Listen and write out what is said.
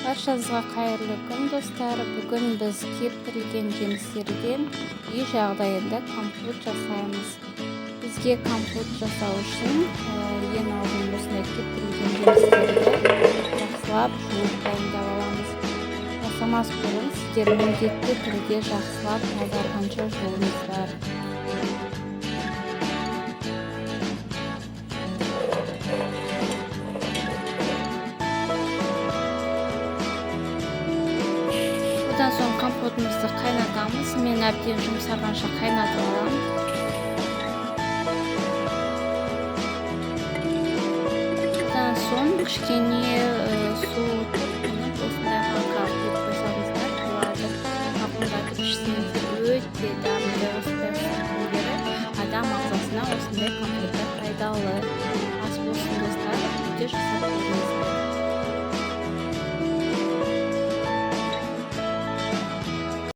Баршаңызға қайырлы күн достар. Бүгін біз кептірілген жемістерден үй жағдайында компот жасаймыз. Бізге компот жасау үшін ең алдымен осындай кептірілген жемістерді жақсылап жуып дайындап аламыз. Жасамас бұрын сіздер міндетті түрде жақсылап тазарғанша жуыңыздар. Одан соң компотымызды қайнатамыз. Мен әбден жұмсағанша қайнатып аламын. Одан соң кішкене